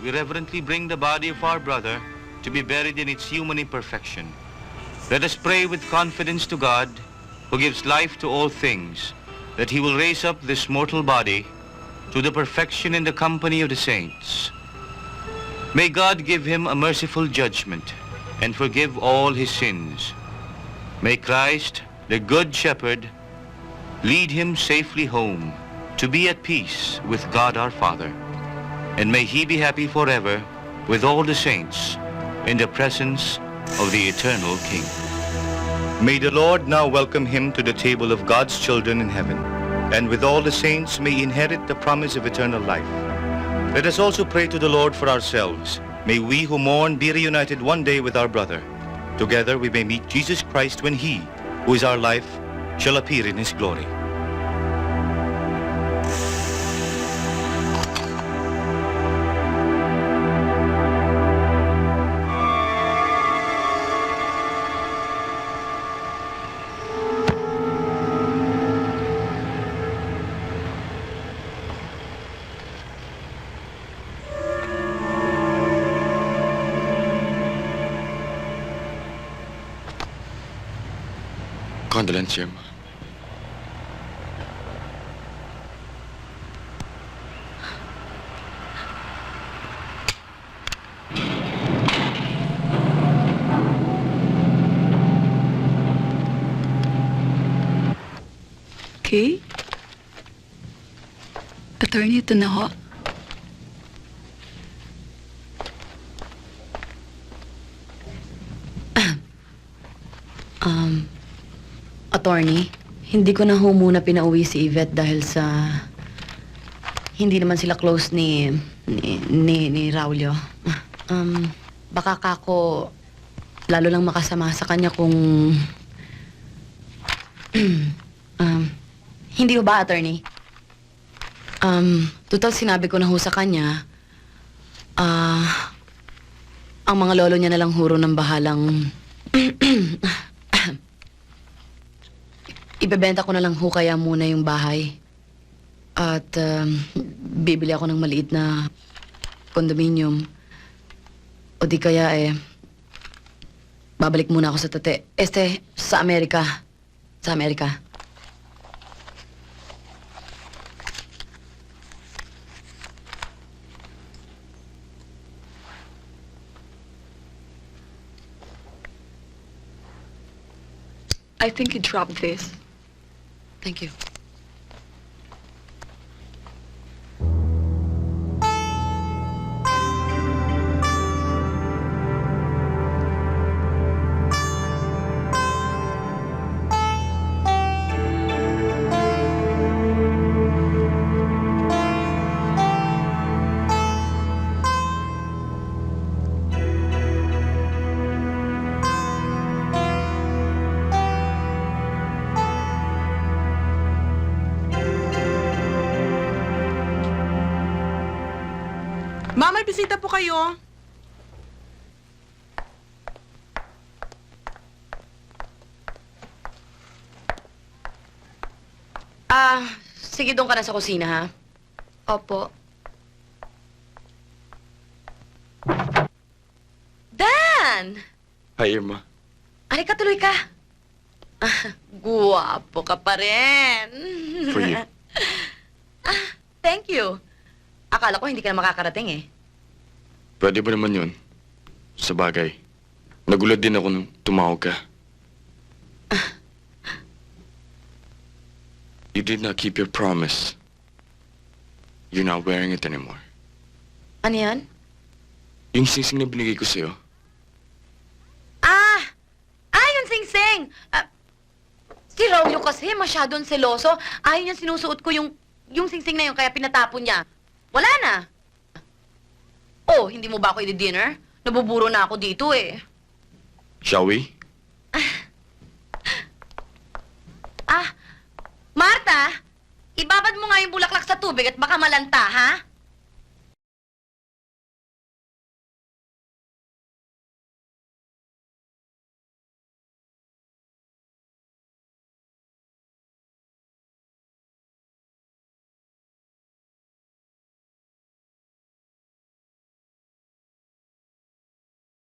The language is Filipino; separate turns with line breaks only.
we reverently bring the body of our brother to be buried in its human imperfection. Let us pray with confidence to God, who gives life to all things, that he will raise up this mortal body to the perfection in the company of the saints. May God give him a merciful judgment and forgive all his sins. May Christ, the Good Shepherd, lead him safely home to be at peace with God our Father. And may he be happy forever with all the saints in the presence of the eternal King. May the Lord now welcome him to the table of God's children in heaven, and with all the saints may inherit the promise of eternal life. Let us also pray to the Lord for ourselves. May we who mourn be reunited one day with our brother. Together we may meet Jesus Christ when he, who is our life, shall appear in his glory.
Condolence, Irma.
Okay. Attorney, ito na ho.
Attorney, hindi ko na ho muna pinauwi si Yvette dahil sa... Hindi naman sila close ni Raulio. Baka kako lalo lang makasama sa kanya kung... hindi ho ba, attorney? Total sinabi ko na ho sa kanya, ang mga lolo niya na lang huro ng bahalang... Ibebenta ko na lang ho kaya muna yung bahay. At bibili ako ng maliit na condominium. O di kaya babalik muna ako sa sa Amerika. Sa Amerika.
I think you dropped this.
Thank you.
Ma, may bisita po kayo.
Sige doon ka na sa kusina, ha?
Opo.
Dan!
Hi, Irma.
Halika, tuloy ka. Guwapo ka pa rin.
For you.
Thank you. Akala ko hindi ka na makakarating eh.
Pwede ba naman yun? Sa bagay. Nagulat din ako nung tumawag ka. You did not keep your promise. You're not wearing it anymore.
Ano yan?
Yung singsing na binigay ko sa'yo.
Yung sing-sing! Si Raulio kasi masyadong seloso. Ayaw niya sinusuot ko yung sing-sing na yun kaya pinatapon niya. Wala na. Oh, hindi mo ba ako i-dinner? Nabuburo na ako dito eh.
Shall we?
Marta! Ibabad mo nga yung bulaklak sa tubig at baka malanta, ha?